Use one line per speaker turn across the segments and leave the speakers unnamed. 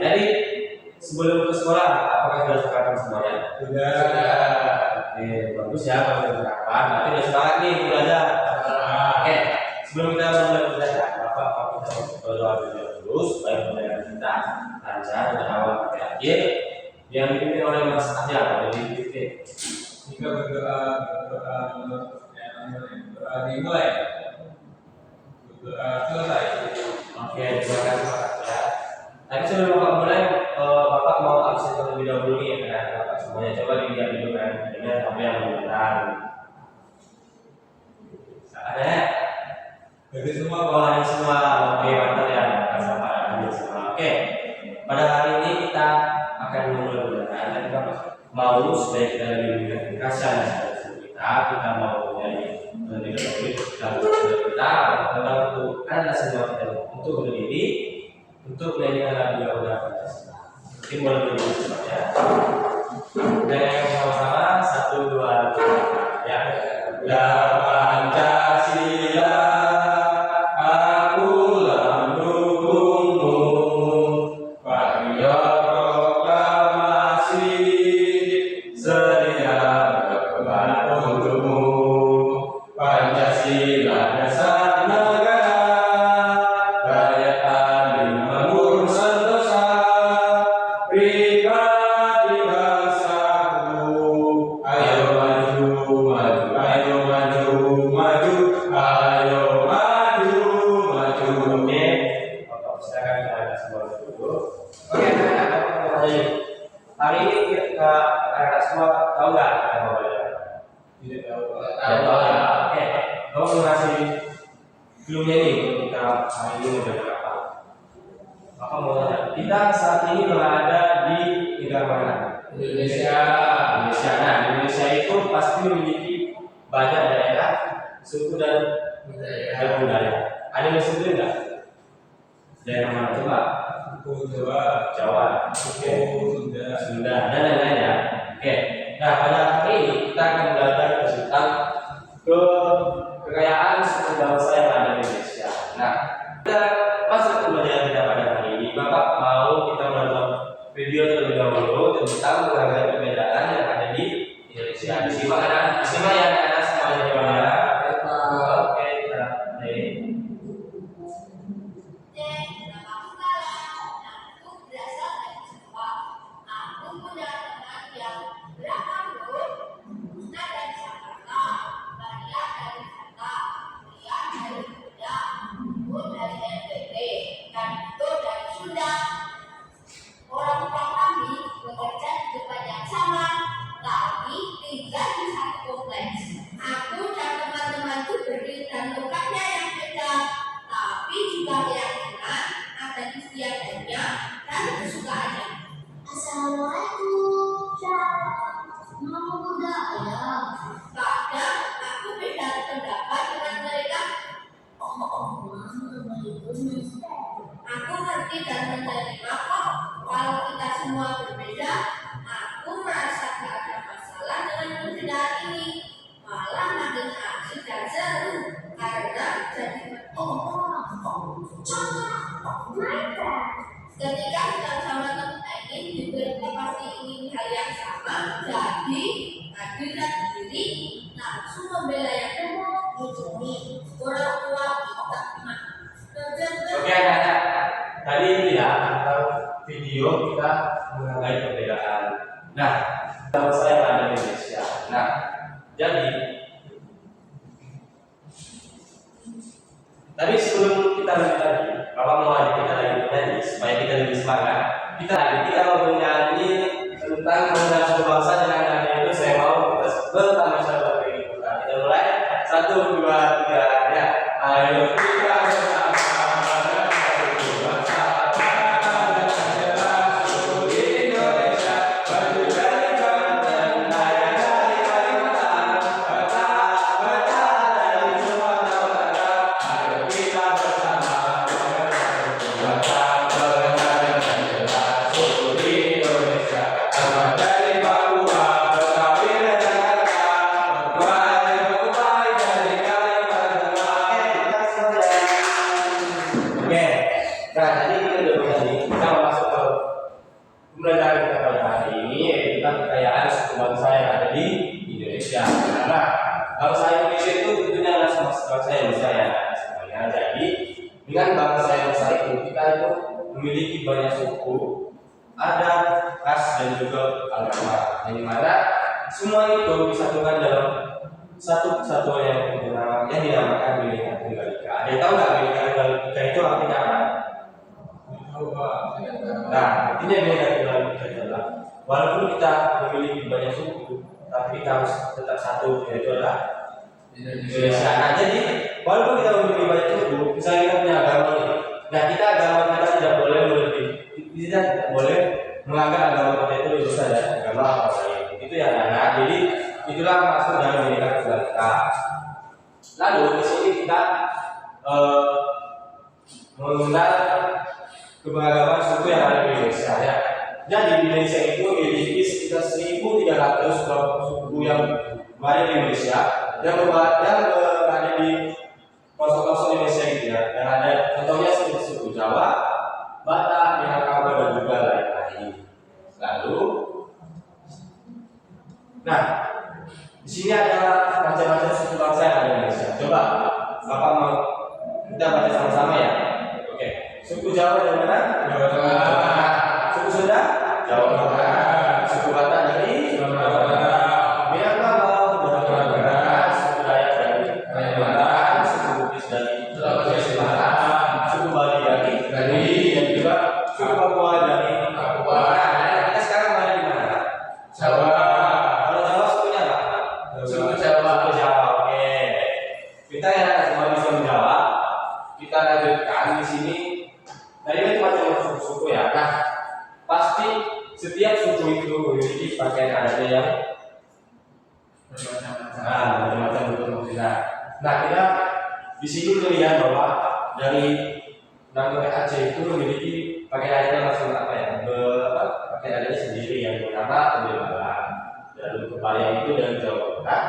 Jadi sebelum ke sekolah, apakah sudah sarapan semuanya?
Sudah.
Oke, bagus ya kalau sudah sarapan. Berarti udah semangat nih belajar. Oke, sebelum kita mulai belajar, Bapak kita berdoa dulu supaya pembelajaran kita lancar dari awal sampai akhir. Yang dipimpin oleh Mas Ahya, dari dipimpin.
Jika berdoa dimulai. Berdoa selesai.
Oke, terima kasih Pak ya. Tapi sebelum Bapak mulai, Bapak mau absen terlebih dahulu nih ya kan Bapak semuanya. Coba dilihat dulu kan, dengan apa yang benar. Ada ya?
Jadi semua
Ini semua. Oke, mantap ya. Bapak ambil semua. Oke. Pada hari ini kita akan mulai belajar. Tadi Bapak mau supaya kita lebih kasihan kita mau menjadi lebih kita untuk anda semua kita untuk berdiri untuk menyanyikan lagu Garuda Pancasila. Mungkin boleh berdiri ya. Dan yang sama-sama 1, 2, 3 ya. Garuda Pancasila. Hari ini kita anak semua tahu nggak apa mau belajar?
tidak tahu.
Oke, kamu mengasih filmnya nih untuk kita hari ini mau belajar apa? Apa mau tanya? Kita saat ini berada di negara mana?
Indonesia.
Indonesia. Nah, Indonesia itu pasti memiliki banyak daerah, suku dan budaya. Ada yang disebut nggak? Daerah mana coba? Jawa, Sunda, dan lain-lain ya. Oke. Nah, pada hari ini kita akan belajar tentang kekayaan suku bangsa yang ada di Indonesia. Nah, kita masuk ke pembelajaran kita pada hari ini. Bapak mau kita menonton video terlebih dahulu tentang berbagai perbedaan yang ada di Indonesia. Disimak ya, anak semuanya ya. Oke, kita mulai.
Aku ngerti dan menerima kok. Kalau kita semua berbeda, aku merasa gak ada masalah dengan perbedaan ini. Malah makin asik dan seru karena jadi ketika kita sama teman ingin juga pasti ingin hal yang sama, jadi hadir dan diri langsung membela yang ini orang tua kita.
Oke anak-anak, tadi ini ya atau video kita mengenai perbedaan. Nah, kalau saya ada di Indonesia. Nah, jadi tadi sebelum kita lanjut lagi, Bapak mau ajak kita lagi bernyanyi supaya kita lebih semangat. Kita mau bernyanyi tentang mengenal suku bangsa dengan nyanyi itu saya mau kita bertama-sama ini. Kita mulai 1, 2, 3 ya. Ayo kita nah, tadi kita udah pembelajaran kita pada hari ini yaitu tentang kekayaan suku bangsa yang ada di Indonesia. Nah, bangsa Indonesia itu tentunya adalah bangsa yang besar ya semuanya. Jadi dengan bangsa yang besar itu kita itu memiliki banyak suku, adat, ras dan juga agama. Yang mana semua itu disatukan dalam satu kesatuan yang dinamakan Bhinneka Tunggal Ika. Ada yang tahu nggak Bhinneka Tunggal Ika itu artinya apa? Nah, artinya Bhinneka Tunggal Ika adalah walaupun kita memiliki banyak suku, tapi kita harus tetap satu, yaitu adalah Indonesia. Nah, jadi walaupun kita memiliki banyak suku, misalnya kita punya agama ini, nah kita agama kita tidak boleh tidak boleh menganggap agama kita itu lebih besar dari agama orang lain. Itu yang anak. Jadi itulah maksud dari Bhinneka Tunggal Ika. Lalu di sini kita mengenal keberagaman suku yang ada di Indonesia ya. Jadi di Indonesia itu memiliki sekitar 1.300 suku yang berada di Indonesia yang berada di pelosok-pelosok Indonesia gitu ya. Yang ada contohnya seperti suku Jawa, Batak, Minangkabau dan juga lain-lain. Lalu, nah di sini ada macam-macam suku bangsa yang ada di Indonesia. Coba Bapak mau kita baca sama-sama ya. Oke. Suku Jawa dari mana?
Jawa Tengah.
Suku Sunda? Jawa Tengah. Suku Batak dari Jawa Tengah. Minangkabau dari Jawa Tengah. Suku Dayak dari Kalimantan. Suku Bugis dari Sulawesi Selatan. Suku Bali dari Bali dan juga suku Papua dari Papua. Nah, kita sekarang berada di mana?
Jawa.
Kalau Jawa sukunya apa?
Suku Jawa.
Suku Jawa. Oke. Kita yang semua bisa menjawab. Kita lanjutkan di sini. Tadi itu macam suku-suku ya. Nah, pasti setiap suku itu memiliki pakaian adatnya yang macam-macam bentuk. Nah, kita di sini melihat bahwa dari Nanggung Aceh itu memiliki pakaian adatnya langsung apa ya? Pakaian adatnya sendiri yang pertama Tembela. Lalu kebaya itu dari Jawa Tengah,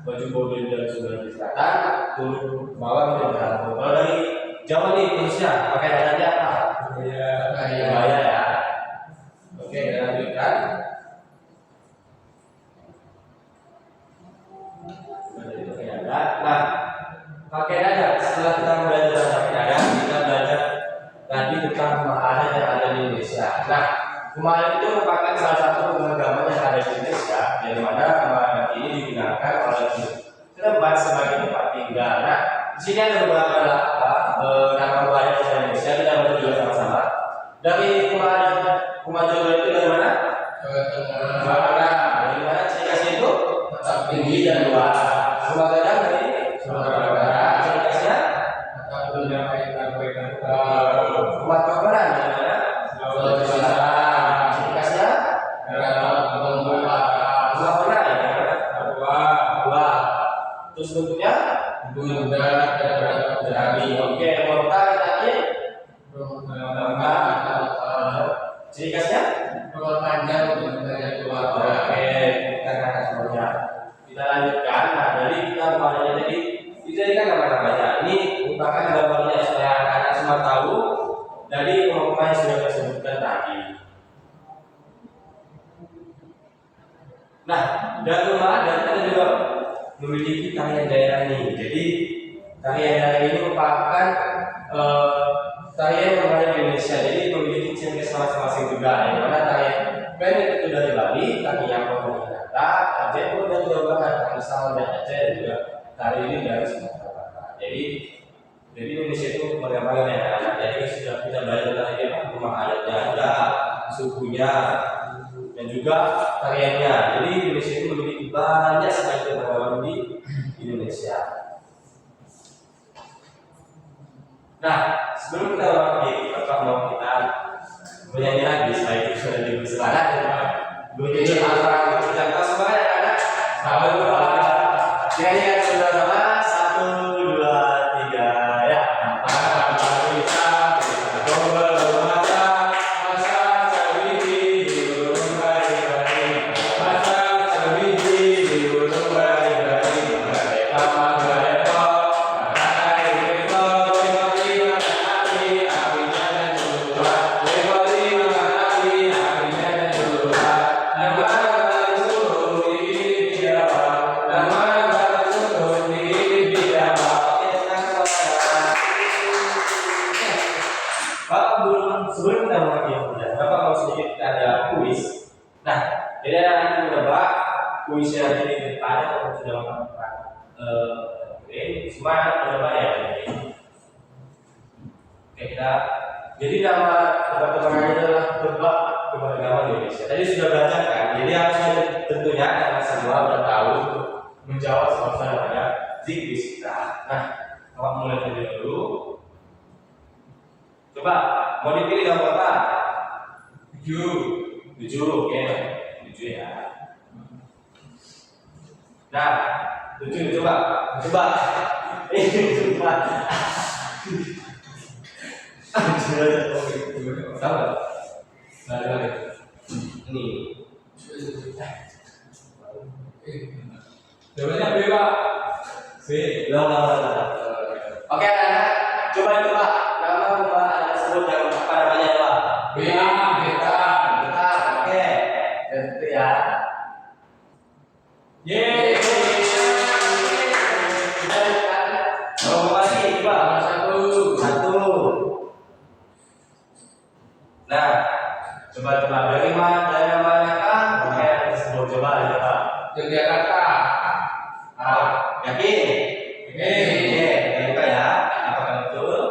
baju bodoh dari Sulawesi Selatan, turun bawah dari Minangkabau. Kalau dari Jawa nih khususnya pakaian adatnya apa? Kebaya ya. Oke, kita lanjutkan. Nah, pakaian adat. Setelah kita belajar tentang pakaian adat, kita belajar tadi tentang adat yang ada di Indonesia. Nah, kemarin itu merupakan salah satu pengagaman yang ada di Indonesia, yang mana kemarin ini digunakan oleh tempat sebagai tempat tinggal. Nah, di sini ada beberapa nama budaya di Indonesia. Kita baca juga sama-sama. Dari Kumajoro itu dari mana? Jawa Tengah. Dari mana ciri khasnya itu? Tetap tinggi dan luas. Sumatera dari Sumatera Barat. Ciri khasnya? Tetap menyampaikan Sumatera Barat dari mana? Sulawesi Selatan. Ciri khasnya? Sumatera ya? Papua. Terus bentuknya? Bunda dan Berabi. Oke, Morta tadi? Ciri khasnya? Panjang untuk banyak keluarga. Oke, kita akan semuanya. Kita lanjutkan. Nah, dari kita kemarin tadi itu kan nama-namanya. Ini merupakan gambarnya supaya anak-anak semua tahu dari rumah yang sudah saya sebutkan tadi. Nah, dari rumah dan kita juga memiliki tarian daerah ini. Jadi tarian daerah ini merupakan tarian yang ada di Indonesia. Jadi memiliki ciri khas masing-masing juga. Yang mana tarian pendek itu dari Bali, tari Yaman dari Batak, Aceh pun dari Jawa Barat, tari Salam dan Aceh dan juga tari ini dari Sumatera Barat. Jadi Indonesia itu bagaimana ya? Jadi sudah kita belajar tadi rumah adatnya ada, sukunya dan juga tariannya. Jadi Indonesia itu memiliki banyak sekali keragaman di Indonesia. Nah, sebelum kita lagi, Bapak mau kita bernyanyi lagi setelah itu sudah dipersilakan. Bunyi apa kita semua ya ada. Sahabat nyanyikan sudah sama 1, 2, 3 ya. Terima kasih. sebelum kita memulai pembelajaran, Bapak mau sedikit kita ada kuis. Nah, jadi anak menebak kuisnya di depan atau sudah melakukan semua anak menebak ya. Oke, kita jadi nama tebak-tebakan adalah tebak keberagaman Indonesia. Tadi sudah belajar kan? Jadi harusnya tentunya karena semua sudah tahu untuk menjawab soal namanya di kuis kita. Nah, Bapak mulai terlebih dulu. Coba mau dipilih dong Bapak. 7, oke, 7 ya. Nah, 7 coba. Coba. Sama. Nah, ini.
Jawabannya B, Pak. C.
Lah. Oke, anak-anak, coba nama pembahasan tersebut yang apa namanya Pak?
Betang.
Oke. Itu ya.
Yeay.
Berapa lagi? Coba. 1. Nah, coba dari manakah pakaian tersebut? Coba.
Yogyakarta.
Yakin? Oke, ya. Apakah betul?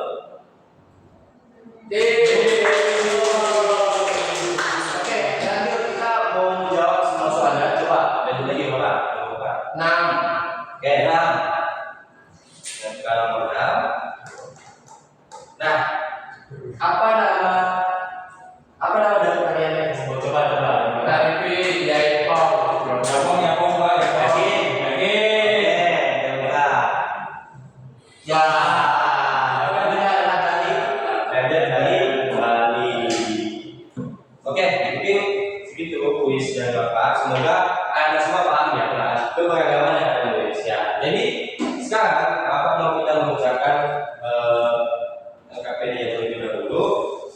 Oke, lanjut kita mau menjawab semua soalnya. Coba, ada lagi Bapak.
6.
Oke, 6. Dan sekarang 6. Nah, apa nama dari pakaian yang disebut? Coba.
Tarifi Jaipong. Nyapong, Pak.
Yakin? Oke, ya. Dari Bali. Oke, mungkin segitu kuis dari Bapak. Semoga Anda semua paham ya keberagaman yang ada di Indonesia. Jadi sekarang Bapak mau kita mengucapkan LKPD yang terlebih dahulu.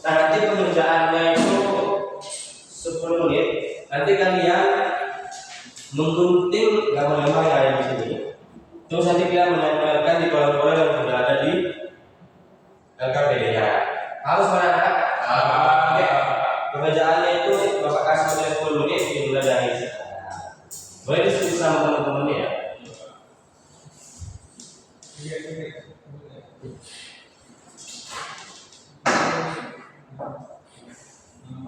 Nah, nanti pengerjaannya itu 10 menit. Nanti kalian menggunting gambar-gambar yang ada di sini. Terus nanti kita menempelkan di kolom-kolom yang sudah ada di LKPD-nya. Harus mana? Oke. Pengerjaannya itu Bapak kasih mulai 10 menit dimulai dari sekarang. Boleh diskusi sama teman-teman ya.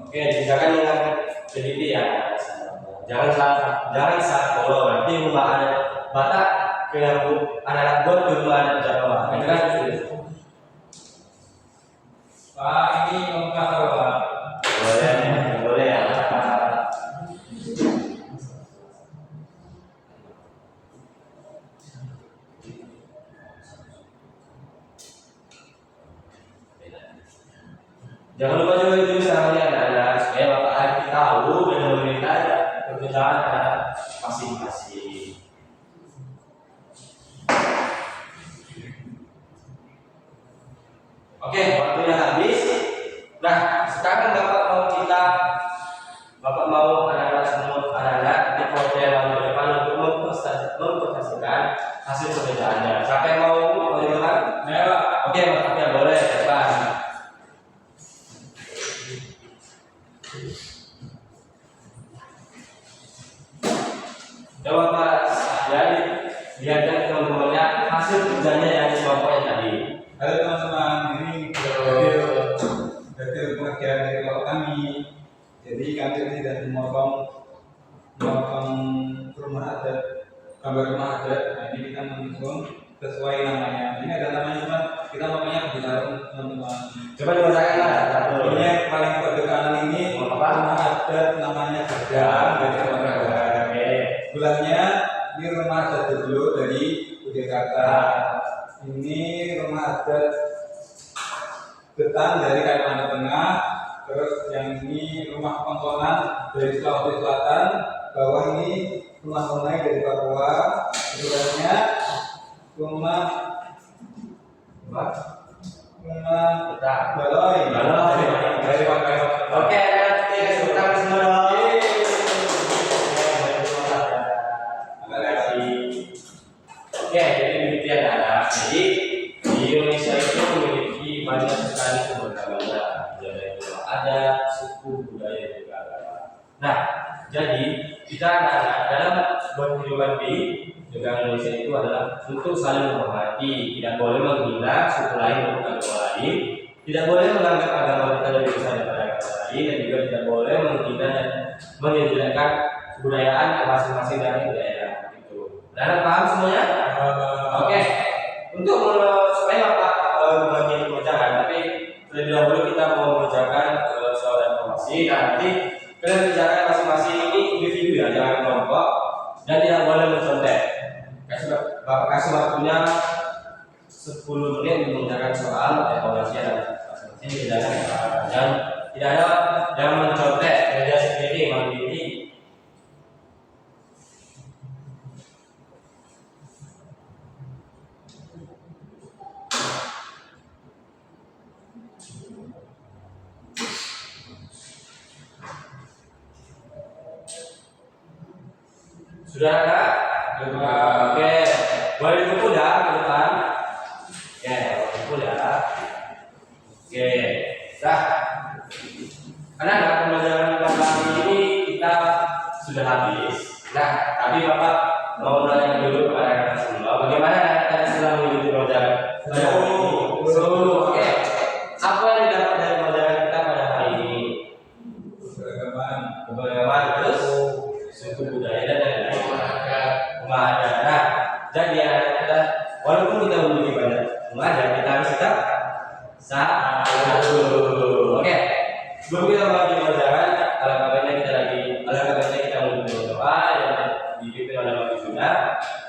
Oke, silakan dengan teliti ya. Jangan salah kalau nanti rumah ada Batak ke anak-anak buat ke rumah anak Jawa. Itu kan
Pak, ini lengkap, Pak.
boleh ya. Jangan lupa juga itu sama anak-anak supaya Bapak Arif tahu dan memberikan pekerjaan anak masing-masing. Oke, waktunya habis. Nah, sekarang Bapak mau anak-anak semua di hotel lalu depan untuk mempresentasikan hasil pekerjaannya. Siapa yang mau bagaimana?
Ya, Pak.
Oke, Mas Afia boleh, cepat. Coba Pak, jadi lihatkan teman-temannya hasil kerjanya yang dikelompoknya tadi.
Halo teman-teman, ini detail pengerjaan dari kelompok kami. Jadi kami tidak memotong rumah adat, gambar rumah adat. Nah, ini kita menyusun sesuai namanya. Ini ada namanya teman, kita namanya kebenaran teman-teman.
Coba dibacakan lah.
Ini yang paling pada kanan ini rumah adat namanya Gedang dari Sumatera. Bulannya ini rumah adat dulu dari Yogyakarta. Ini rumah adat Betang dari Kalimantan Tengah. Terus yang ini rumah Pangkonan dari Sulawesi Selatan. Bawah ini rumah Honai dari Papua. Sebelahnya rumah Baloi dari Papua.
Oke, nanti kasih tangan semua dong. Terima kasih. Oke, jadi begitu ya anak. Jadi di Indonesia itu memiliki banyak sekali sumber daya. ada suku budaya juga agama. Nah, jadi kita dalam sebuah kehidupan di negara Indonesia itu adalah untuk saling menghormati, tidak boleh menghina suku lain maupun agama lain, tidak boleh menganggap agama kita lebih besar daripada agama lain, dan juga tidak boleh menghina dan menjelekkan kebudayaan masing-masing dari daerah itu. Anda paham semuanya? Oke. Untuk supaya Bapak membagian pembelajaran, tapi terlebih dahulu kita mau mengerjakan soal informasi. Nah, nanti kalian kerjakan masing-masing ini individu ya, jangan kelompok, dan tidak boleh mencontek. Bapak kasih waktunya 10 menit untuk mengerjakan soal evaluasi dan masing-masing kerjakan dan tidak ada yang mencontek, kerja sendiri mandiri. Sudah ada? Oke. Boleh dikumpul ya ke depan. Oke, kumpul ya. Oke. Nah, karena pembelajaran Bapak ini kita sudah habis. Nah, tapi Bapak mau menanya dulu kepada kalian semua, bagaimana kalian sedang mengikuti pembelajaran? Oke. Apa yang didapat dari pembelajaran kita pada hari ini? Keberagaman, terus suku budaya dan lain-lain. Nah, jadi kita walaupun kita memiliki banyak pengajar, kita harus tetap satu. Oke. Sebelum kita mulai pembelajaran, alangkah kita memulai doa yang dipimpin oleh Bapak Yuna.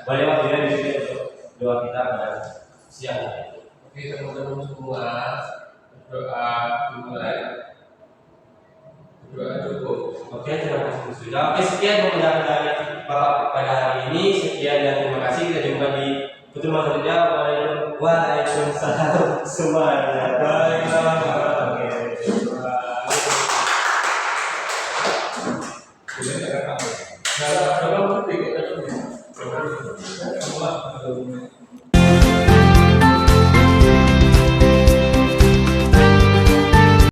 Boleh Bapak Yuna dipimpin untuk doa kita pada siang hari.
Oke, teman-teman semua, doa dimulai. Doa cukup.
Oke, terima kasih sudah. Oke, sekian pembelajaran dari Bapak pada hari ini. Sekian dan terima kasih. Kita jumpa di pertemuan selanjutnya. Waalaikumsalam semuanya.